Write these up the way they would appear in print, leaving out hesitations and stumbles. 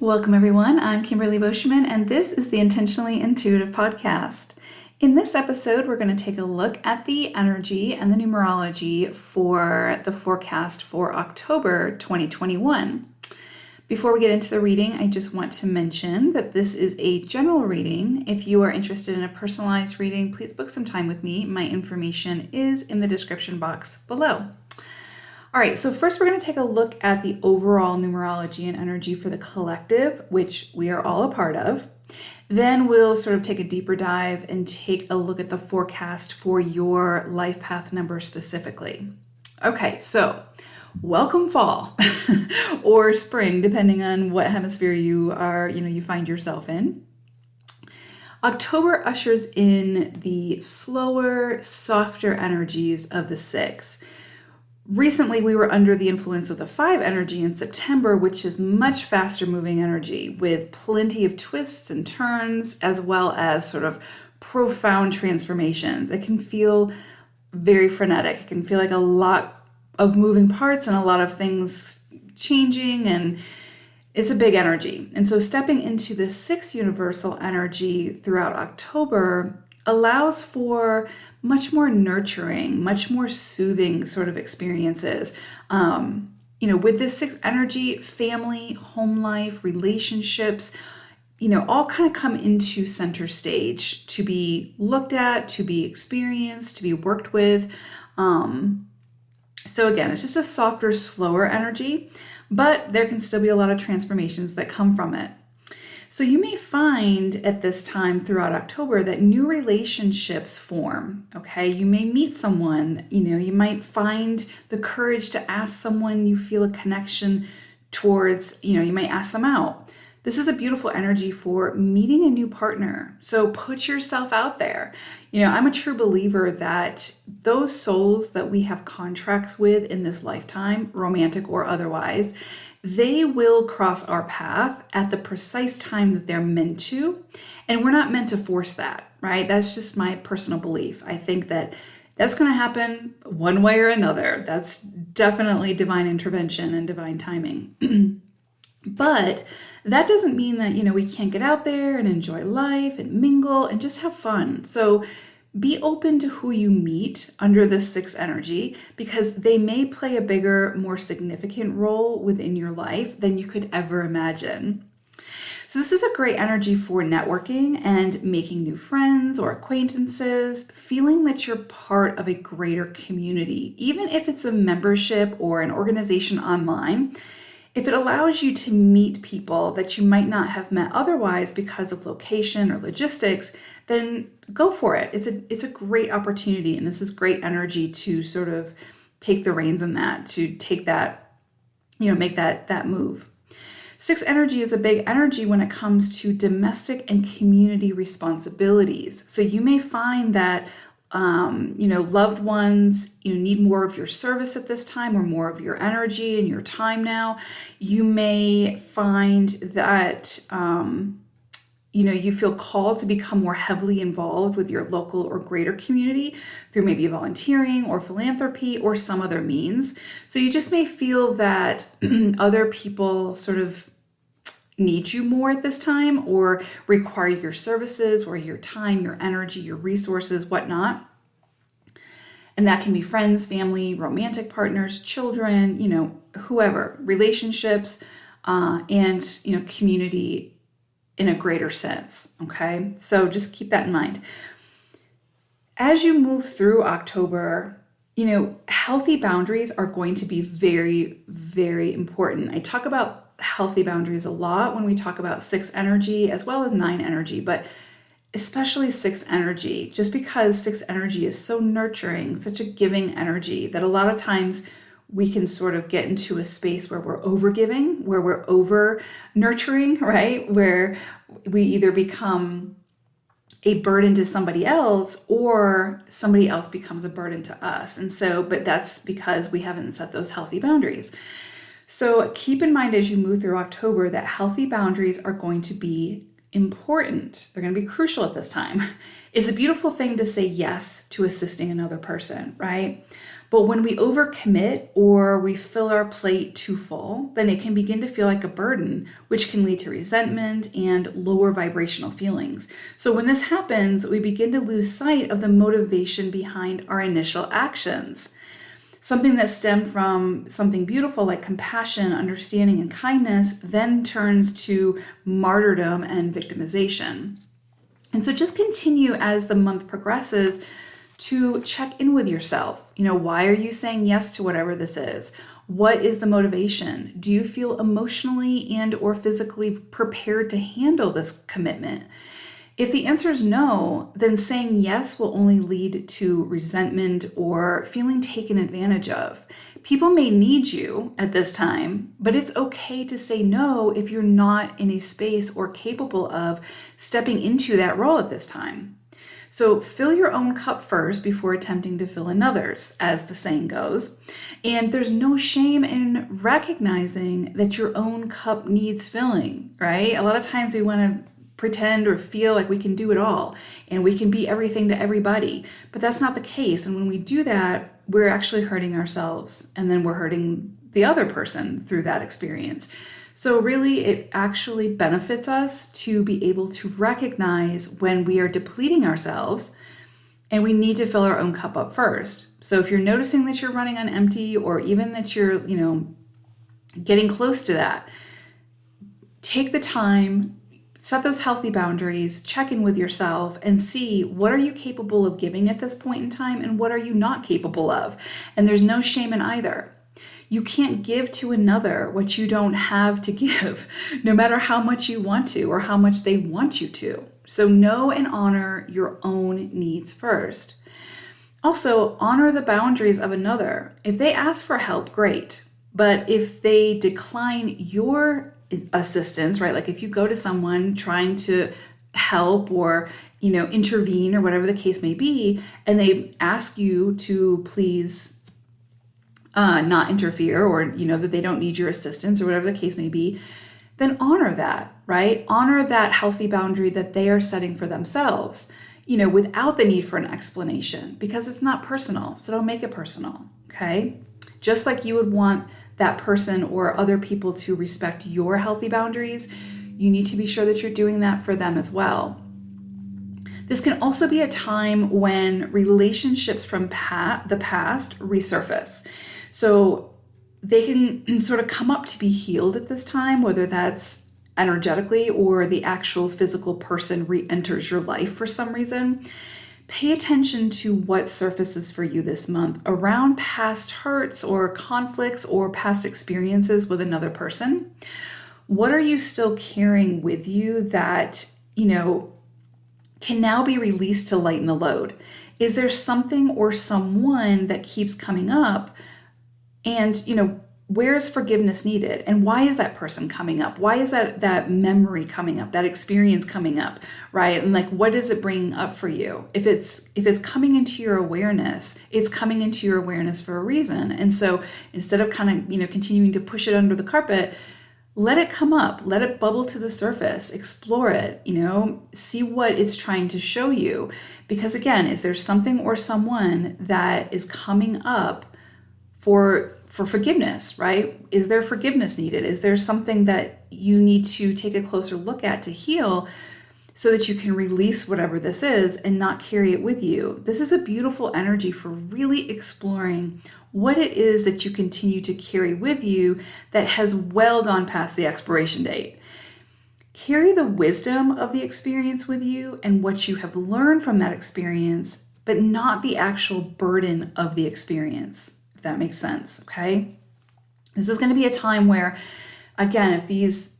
Welcome, everyone. I'm Kimberly Boschman, and this is the Intentionally Intuitive Podcast. In this episode, we're going to take a look at the energy and the numerology for the forecast for October 2021. Before we get into the reading, I just want to mention that this is a general reading. If you are interested in a personalized reading, please book some time with me. My information is in the description box below. All right, so first we're going to take a look at the overall numerology and energy for the collective, which we are all a part of. Then we'll sort of take a deeper dive and take a look at the forecast for your life path number specifically. Okay, so welcome fall or spring, depending on what hemisphere you find yourself in. October ushers in the slower, softer energies of the six. Recently, we were under the influence of the 5 energy in September, which is much faster moving energy with plenty of twists and turns, as well as sort of profound transformations. It can feel very frenetic. It can feel like a lot of moving parts and a lot of things changing, and it's a big energy. And so stepping into the 6 universal energy throughout October allows for much more nurturing, much more soothing sort of experiences. With this 6 energy, family, home life, relationships, all kind of come into center stage to be looked at, to be experienced, to be worked with. So again, it's just a softer, slower energy, but there can still be a lot of transformations that come from it. So you may find at this time throughout October that new relationships form, okay? You may meet someone, you might find the courage to ask someone you feel a connection towards, you might ask them out. This is a beautiful energy for meeting a new partner. So put yourself out there. I'm a true believer that those souls that we have contracts with in this lifetime, romantic or otherwise, they will cross our path at the precise time that they're meant to. And we're not meant to force that, right? That's just my personal belief. I think that that's going to happen one way or another. That's definitely divine intervention and divine timing. But that doesn't mean that, we can't get out there and enjoy life and mingle and just have fun. So be open to who you meet under this 6 energy, because they may play a bigger, more significant role within your life than you could ever imagine. So this is a great energy for networking and making new friends or acquaintances, feeling that you're part of a greater community, even if it's a membership or an organization online. If it allows you to meet people that you might not have met otherwise because of location or logistics, then go for it. It's a great opportunity, and this is great energy to sort of take the reins in that, to take that, make that move. 6 energy is a big energy when it comes to domestic and community responsibilities. So you may find that loved ones, need more of your service at this time, or more of your energy and your time now. You may find that, you feel called to become more heavily involved with your local or greater community through maybe volunteering or philanthropy or some other means. So you just may feel that other people sort of need you more at this time, or require your services or your time, your energy, your resources, whatnot. And that can be friends, family, romantic partners, children, whoever, relationships, and, community in a greater sense. Okay. So just keep that in mind. As you move through October, healthy boundaries are going to be very, very important. I talk about healthy boundaries a lot when we talk about 6 energy as well as 9 energy, but especially 6 energy, just because 6 energy is so nurturing, such a giving energy, that a lot of times we can sort of get into a space where we're over giving, where we're over nurturing, right? Where we either become a burden to somebody else, or somebody else becomes a burden to us. And so, but that's because we haven't set those healthy boundaries. So keep in mind as you move through October that healthy boundaries are going to be important, they're going to be crucial at this time. It's a beautiful thing to say yes to assisting another person, right? But when we overcommit or we fill our plate too full, then it can begin to feel like a burden, which can lead to resentment and lower vibrational feelings. So when this happens, we begin to lose sight of the motivation behind our initial actions. Something that stemmed from something beautiful like compassion, understanding, and kindness then turns to martyrdom and victimization. And so just continue as the month progresses to check in with yourself. Why are you saying yes to whatever this is? What is the motivation? Do you feel emotionally and or physically prepared to handle this commitment? If the answer is no, then saying yes will only lead to resentment or feeling taken advantage of. People may need you at this time, but it's okay to say no if you're not in a space or capable of stepping into that role at this time. So fill your own cup first before attempting to fill another's, as the saying goes. And there's no shame in recognizing that your own cup needs filling, right? A lot of times we want to pretend or feel like we can do it all and we can be everything to everybody, but that's not the case. And when we do that, we're actually hurting ourselves, and then we're hurting the other person through that experience. So really, it actually benefits us to be able to recognize when we are depleting ourselves and we need to fill our own cup up first. So if you're noticing that you're running on empty, or even that you're, getting close to that, take the time, set those healthy boundaries, check in with yourself, and see what are you capable of giving at this point in time and what are you not capable of. And there's no shame in either. You can't give to another what you don't have to give, no matter how much you want to or how much they want you to. So know and honor your own needs first. Also, honor the boundaries of another. If they ask for help, great. But if they decline your assistance, right? Like if you go to someone trying to help or, intervene or whatever the case may be, and they ask you to please not interfere, or, that they don't need your assistance or whatever the case may be, then honor that, right? Honor that healthy boundary that they are setting for themselves, without the need for an explanation, because it's not personal. So don't make it personal, okay? Just like you would want that person or other people to respect your healthy boundaries, you need to be sure that you're doing that for them as well. This can also be a time when relationships from the past resurface. So they can sort of come up to be healed at this time, whether that's energetically or the actual physical person re-enters your life for some reason. Pay attention to what surfaces for you this month around past hurts or conflicts or past experiences with another person. What are you still carrying with you that, can now be released to lighten the load? Is there something or someone that keeps coming up? And, where is forgiveness needed? And why is that person coming up? Why is that memory coming up, that experience coming up, right? And like, what is it bringing up for you? If it's coming into your awareness, it's coming into your awareness for a reason. And so instead of kind of, continuing to push it under the carpet, let it come up, let it bubble to the surface, explore it, see what it's trying to show you. Because again, is there something or someone that is coming up for forgiveness, right? Is there forgiveness needed? Is there something that you need to take a closer look at to heal so that you can release whatever this is and not carry it with you? This is a beautiful energy for really exploring what it is that you continue to carry with you that has well gone past the expiration date. Carry the wisdom of the experience with you and what you have learned from that experience, but not the actual burden of the experience. That makes sense, okay? This is going to be a time where, again, if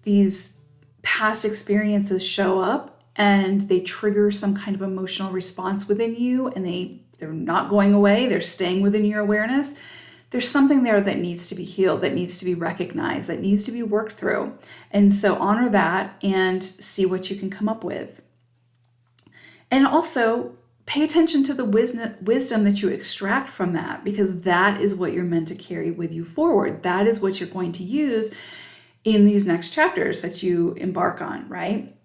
these past experiences show up and they trigger some kind of emotional response within you and they're not going away, they're staying within your awareness, there's something there that needs to be healed, that needs to be recognized, that needs to be worked through. And so honor that and see what you can come up with. And also, pay attention to the wisdom that you extract from that, because that is what you're meant to carry with you forward. That is what you're going to use in these next chapters that you embark on, right?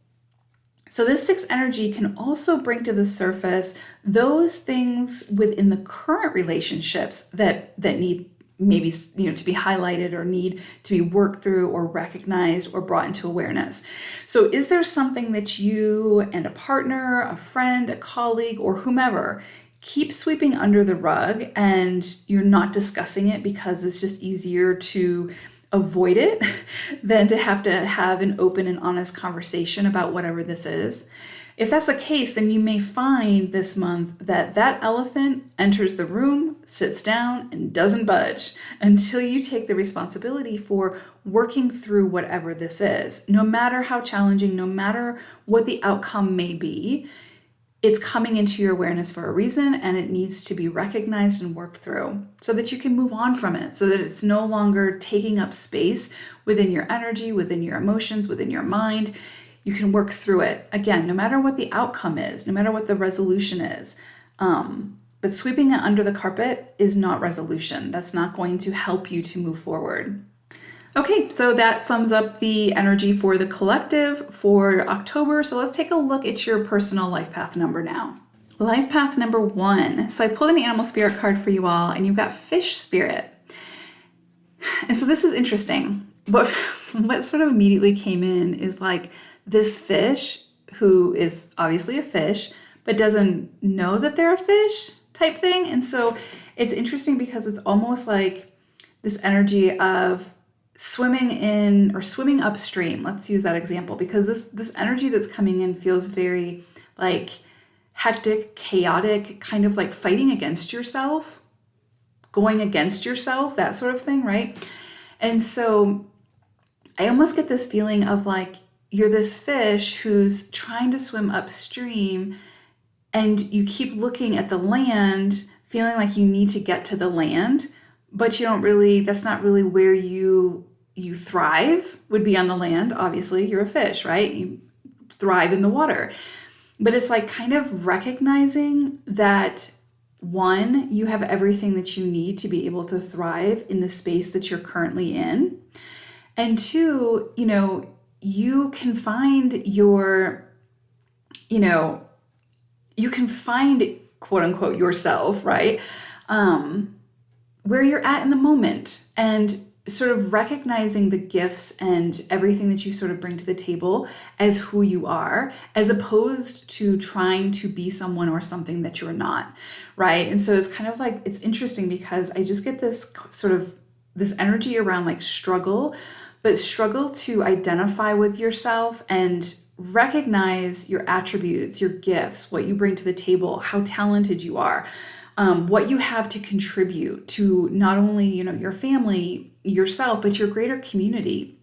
So this sixth energy can also bring to the surface those things within the current relationships that need maybe to be highlighted or need to be worked through or recognized or brought into awareness. So is there something that you and a partner, a friend, a colleague, or whomever keep sweeping under the rug and you're not discussing it because it's just easier to avoid it than to have an open and honest conversation about whatever this is? If that's the case, then you may find this month that elephant enters the room, sits down, and doesn't budge until you take the responsibility for working through whatever this is. No matter how challenging, no matter what the outcome may be, it's coming into your awareness for a reason, and it needs to be recognized and worked through so that you can move on from it, so that it's no longer taking up space within your energy, within your emotions, within your mind. You can work through it. Again, no matter what the outcome is, no matter what the resolution is. But sweeping it under the carpet is not resolution. That's not going to help you to move forward. Okay, so that sums up the energy for the collective for October. So let's take a look at your personal life path number now. Life path number 1. So I pulled an animal spirit card for you all, and you've got fish spirit. And so this is interesting. What sort of immediately came in is like this fish who is obviously a fish, but doesn't know that they're a fish type thing. And so it's interesting because it's almost like this energy of swimming in or swimming upstream. Let's use that example, because this energy that's coming in feels very like hectic, chaotic, kind of like fighting against yourself, going against yourself, that sort of thing, right? And so I almost get this feeling of like you're this fish who's trying to swim upstream, and you keep looking at the land, feeling like you need to get to the land, but you don't really, that's not really where you thrive, would be on the land. Obviously, you're a fish, right? You thrive in the water. But it's like kind of recognizing that, one, you have everything that you need to be able to thrive in the space that you're currently in. And two, you can find you can find quote unquote yourself, right? Where you're at in the moment, and sort of recognizing the gifts and everything that you sort of bring to the table as who you are, as opposed to trying to be someone or something that you're not, right? And so it's kind of like, it's interesting because I just get this sort of this energy around like struggle, but struggle to identify with yourself and recognize your attributes, your gifts, what you bring to the table, how talented you are, what you have to contribute to not only, your family, yourself, but your greater community.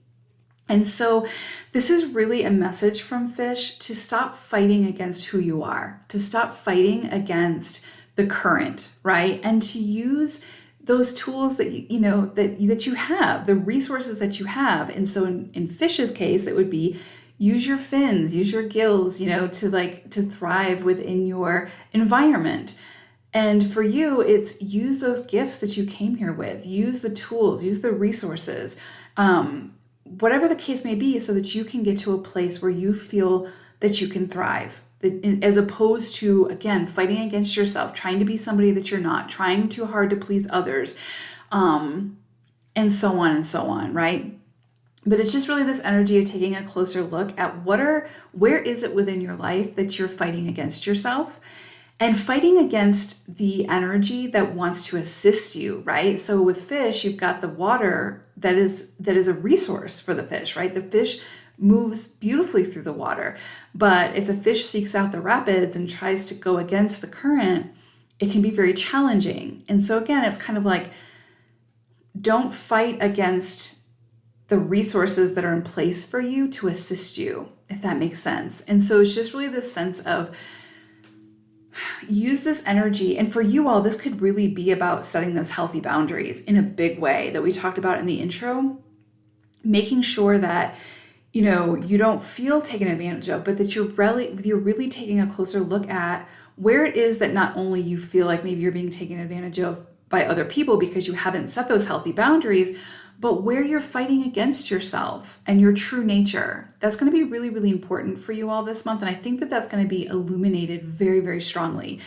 And so this is really a message from fish to stop fighting against who you are, to stop fighting against the current, right? And to use those tools that that you have, the resources that you have. And so in fish's case, it would be use your fins, use your gills, to thrive within your environment. And for you, it's use those gifts that you came here with, use the tools, use the resources, whatever the case may be, so that you can get to a place where you feel that you can thrive, as opposed to, again, fighting against yourself, trying to be somebody that you're not, trying too hard to please others, and so on and so on, right? But it's just really this energy of taking a closer look at where is it within your life that you're fighting against yourself, and fighting against the energy that wants to assist you, right? So with fish, you've got the water that is a resource for the fish, right? The fish moves beautifully through the water. But if a fish seeks out the rapids and tries to go against the current, it can be very challenging. And so again, it's kind of like, don't fight against the resources that are in place for you to assist you, if that makes sense. And so it's just really this sense of use this energy. And for you all, this could really be about setting those healthy boundaries in a big way that we talked about in the intro, making sure that, you don't feel taken advantage of, but that you're really taking a closer look at where it is that not only you feel like maybe you're being taken advantage of by other people because you haven't set those healthy boundaries, but where you're fighting against yourself and your true nature. That's going to be really, really important for you all this month. And I think that that's going to be illuminated very, very strongly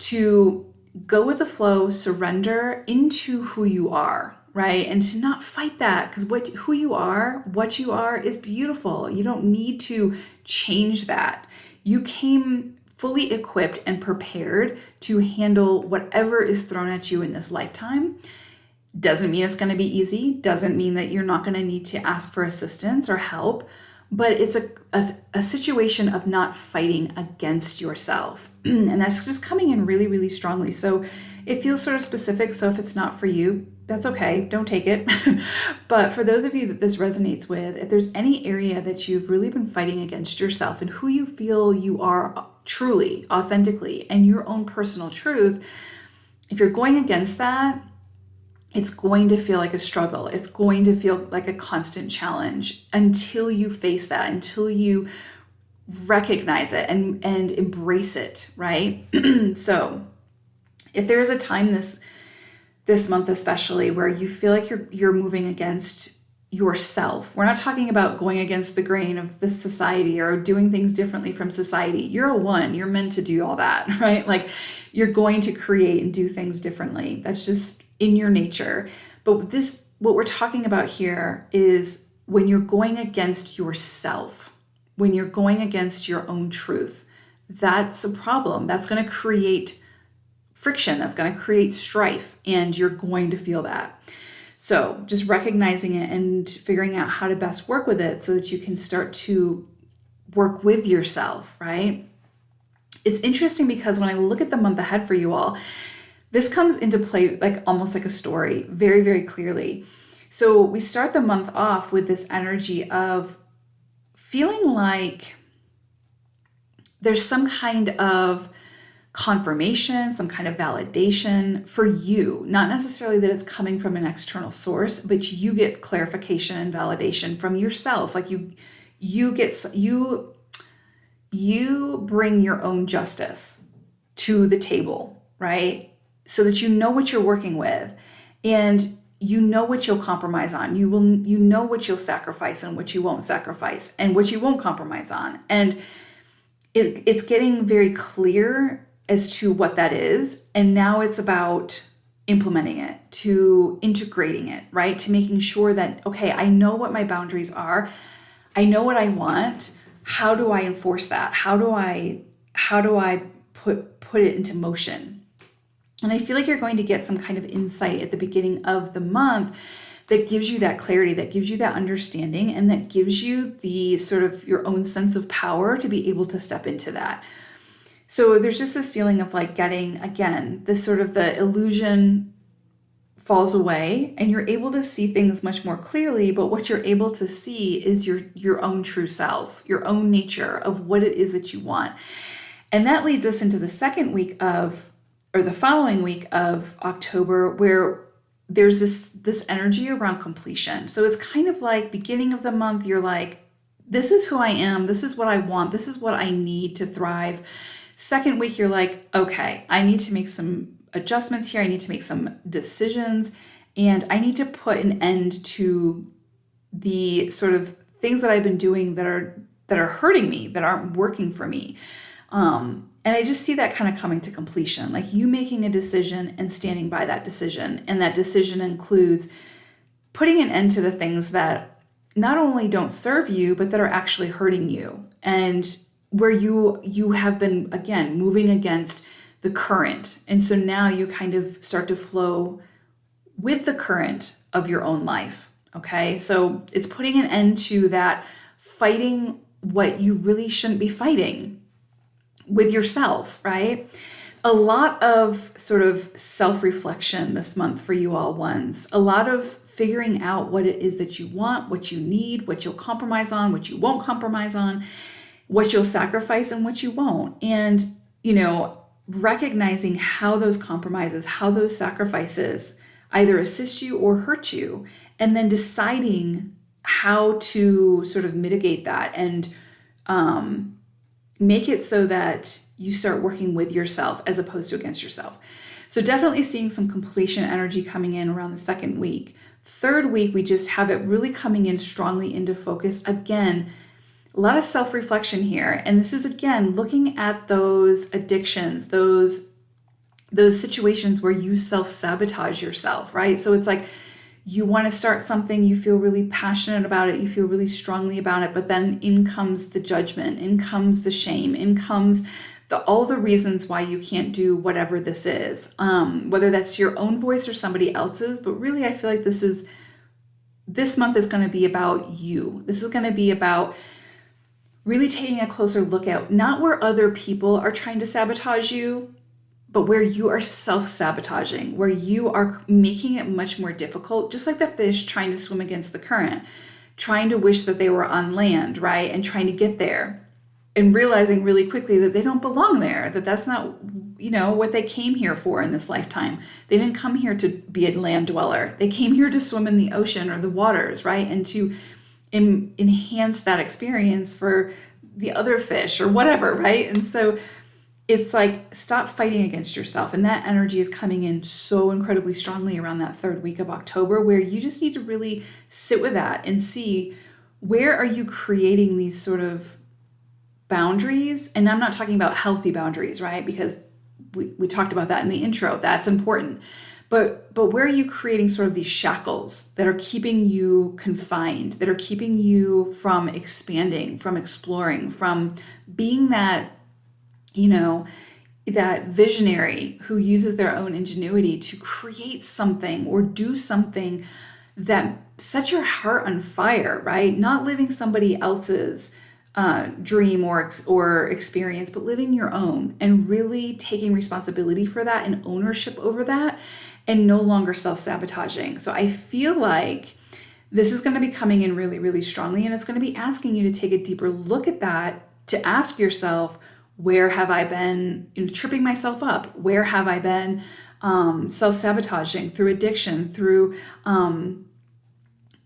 to go with the flow, surrender into who you are, right? And to not fight that, because what you are is beautiful. You don't need to change that. You came fully equipped and prepared to handle whatever is thrown at you in this lifetime. Doesn't mean it's going to be easy. Doesn't mean that you're not going to need to ask for assistance or help, but it's a situation of not fighting against yourself. And that's just coming in really, really strongly. So it feels sort of specific. So if it's not for you, that's okay. Don't take it. But for those of you that this resonates with, if there's any area that you've really been fighting against yourself and who you feel you are truly, authentically, and your own personal truth, if you're going against that, it's going to feel like a struggle. It's going to feel like a constant challenge until you face that, until you recognize it and embrace it, right? So if there is a time this month especially where you feel like you're moving against yourself, we're not talking about going against the grain of this society or doing things differently from society. You're a one, you're meant to do all that, right? Like you're going to create and do things differently. That's just in your nature. But what we're talking about here is when you're going against yourself, when you're going against your own truth, that's a problem. That's going to create friction. That's going to create strife, and you're going to feel that. So just recognizing it and figuring out how to best work with it so that you can start to work with yourself, right? It's interesting because when I look at the month ahead for you all, this comes into play like almost like a story very, very clearly. So we start the month off with this energy of feeling like there's some kind of confirmation, some kind of validation for you, not necessarily that it's coming from an external source, but you get clarification and validation from yourself. Like you bring your own justice to the table, right? So that you know what you're working with, and you know what you'll compromise on. You know what you'll sacrifice and what you won't sacrifice, and what you won't compromise on. And it's getting very clear as to what that is. And now it's about implementing it, to integrating it, right? To making sure that, okay, I know what my boundaries are. I know what I want. How do I enforce that? How do I put it into motion? And I feel like you're going to get some kind of insight at the beginning of the month that gives you that clarity, that gives you that understanding, and that gives you the sort of your own sense of power to be able to step into that. So there's just this feeling of like getting, again, this sort of the illusion falls away and you're able to see things much more clearly. But what you're able to see is your own true self, your own nature of what it is that you want. And that leads us into the the following week of October, where there's this energy around completion. So it's kind of like beginning of the month, you're like, this is who I am. This is what I want. This is what I need to thrive. Second week, you're like, okay, I need to make some adjustments here. I need to make some decisions, and I need to put an end to the sort of things that I've been doing that are hurting me, that aren't working for me. And I just see that kind of coming to completion, like you making a decision and standing by that decision. And that decision includes putting an end to the things that not only don't serve you, but that are actually hurting you. And where you have been, again, moving against the current. And so now you kind of start to flow with the current of your own life. Okay. So it's putting an end to that fighting what you really shouldn't be fighting with yourself, right? A lot of sort of self-reflection this month for you all ones. A lot of figuring out what it is that you want, what you need, what you'll compromise on, what you won't compromise on, what you'll sacrifice and what you won't. And, recognizing how those compromises, how those sacrifices either assist you or hurt you, and then deciding how to sort of mitigate that and make it so that you start working with yourself as opposed to against yourself. So definitely seeing some completion energy coming in around the second week. Third week, we just have it really coming in strongly into focus. Again, a lot of self-reflection here. And this is, again, looking at those addictions, those situations where you self-sabotage yourself, right? So it's like you want to start something, you feel really passionate about it, you feel really strongly about it, but then in comes the judgment, in comes the shame, in comes all the reasons why you can't do whatever this is, whether that's your own voice or somebody else's. But really, I feel like this month is going to be about you. This is going to be about really taking a closer look at not where other people are trying to sabotage you, but where you are self-sabotaging, where you are making it much more difficult, just like the fish trying to swim against the current, trying to wish that they were on land, right? And trying to get there and realizing really quickly that they don't belong there, that that's not, what they came here for in this lifetime. They didn't come here to be a land dweller. They came here to swim in the ocean or the waters, right? And to enhance that experience for the other fish or whatever, right? And so it's like, stop fighting against yourself. And that energy is coming in so incredibly strongly around that third week of October, where you just need to really sit with that and see, where are you creating these sort of boundaries? And I'm not talking about healthy boundaries, right? Because we talked about that in the intro. That's important. But where are you creating sort of these shackles that are keeping you confined, that are keeping you from expanding, from exploring, from being that that visionary who uses their own ingenuity to create something or do something that sets your heart on fire, right? Not living somebody else's dream or experience, but living your own and really taking responsibility for that and ownership over that, and no longer self-sabotaging. So I feel like this is going to be coming in really, really strongly, and it's going to be asking you to take a deeper look at that, to ask yourself, where have I been tripping myself up? Where have I been self-sabotaging through addiction, through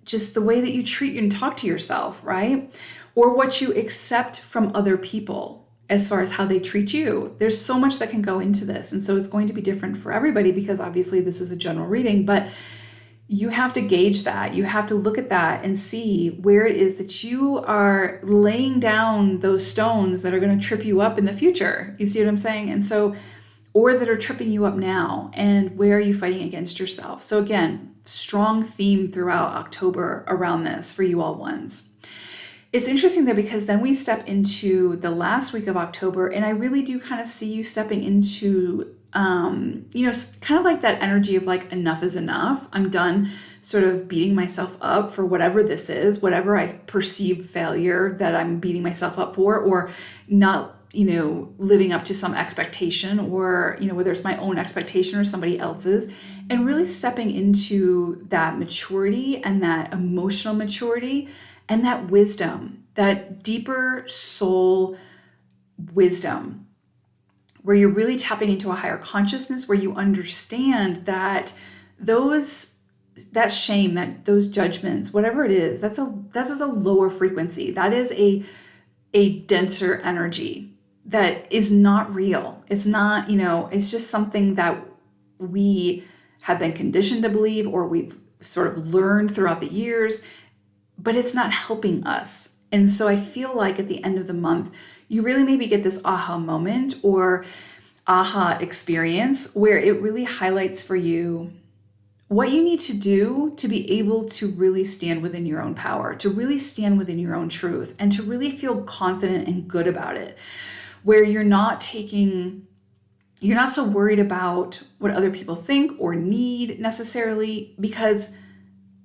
just the way that you treat and talk to yourself, right? Or what you accept from other people as far as how they treat you. There's so much that can go into this. And so it's going to be different for everybody, because obviously this is a general reading, but you have to gauge that. You have to look at that and see where it is that you are laying down those stones that are going to trip you up in the future. You see what I'm saying? And so, or that are tripping you up now, and where are you fighting against yourself? So again, strong theme throughout October around this for you all ones. It's interesting though, because then we step into the last week of October, and I really do kind of see you stepping into kind of like that energy of like, enough is enough. I'm done sort of beating myself up for whatever this is, whatever I perceive failure that I'm beating myself up for, or not, living up to some expectation, or, whether it's my own expectation or somebody else's, and really stepping into that maturity and that emotional maturity and that wisdom, that deeper soul wisdom, where you're really tapping into a higher consciousness, where you understand that that shame, that those judgments, whatever it is, that is a lower frequency. That is a denser energy that is not real. It's not, it's just something that we have been conditioned to believe, or we've sort of learned throughout the years, but it's not helping us. And so I feel like at the end of the month, you really maybe get this aha moment or aha experience where it really highlights for you what you need to do to be able to really stand within your own power, to really stand within your own truth, and to really feel confident and good about it, where you're not so worried about what other people think or need necessarily, because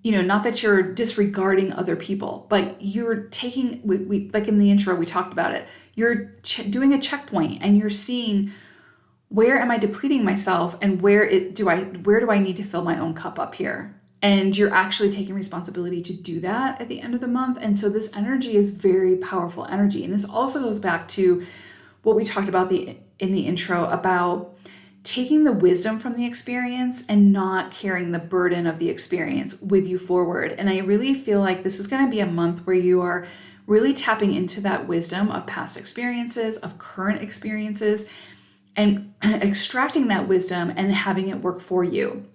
not that you're disregarding other people, but you're taking, we like in the intro, we talked about it. You're doing a checkpoint, and you're seeing, where am I depleting myself, and where do I need to fill my own cup up here? And you're actually taking responsibility to do that at the end of the month. And so this energy is very powerful energy. And this also goes back to what we talked about in the intro about taking the wisdom from the experience and not carrying the burden of the experience with you forward. And I really feel like this is going to be a month where you are really tapping into that wisdom of past experiences, of current experiences, and extracting that wisdom and having it work for you.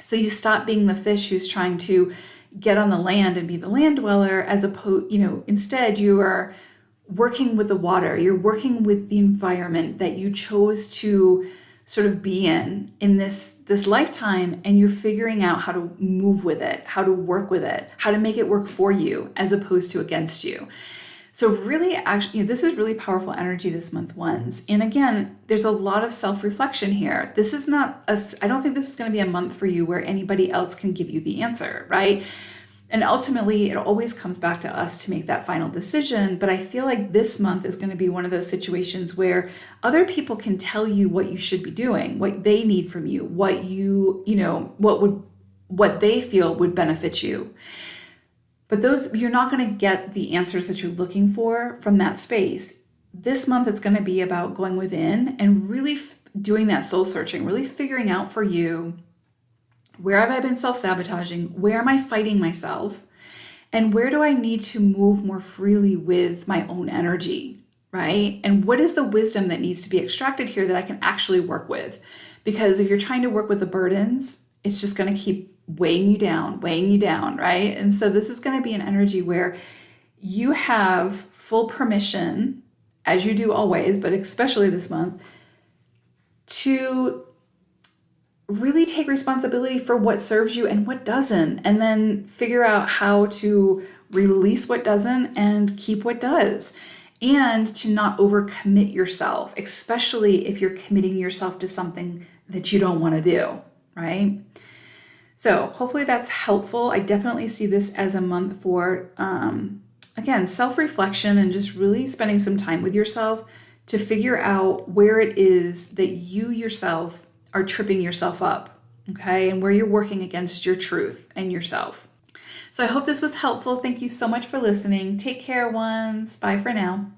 So you stop being the fish who's trying to get on the land and be the land dweller, as opposed, instead you are working with the water, you're working with the environment that you chose to sort of be in this lifetime, and you're figuring out how to move with it, how to work with it, how to make it work for you as opposed to against you. So really, actually, this is really powerful energy this month, ones. And again, there's a lot of self-reflection here. This is not I don't think this is going to be a month for you where anybody else can give you the answer, right? And ultimately, it always comes back to us to make that final decision. But I feel like this month is going to be one of those situations where other people can tell you what you should be doing, what they need from you, what what they feel would benefit you. But you're not going to get the answers that you're looking for from that space. This month, it's going to be about going within and really doing that soul searching, really figuring out for you, where have I been self-sabotaging? Where am I fighting myself? And where do I need to move more freely with my own energy, right? And what is the wisdom that needs to be extracted here that I can actually work with? Because if you're trying to work with the burdens, it's just going to keep weighing you down, right? And so this is going to be an energy where you have full permission, as you do always, but especially this month, to really take responsibility for what serves you and what doesn't, and then figure out how to release what doesn't and keep what does, and to not overcommit yourself, especially if you're committing yourself to something that you don't want to do, right? So hopefully that's helpful. I definitely see this as a month for, again, self-reflection and just really spending some time with yourself to figure out where it is that you yourself are tripping yourself up, okay? And where you're working against your truth and yourself. So I hope this was helpful. Thank you so much for listening. Take care, ones. Bye for now.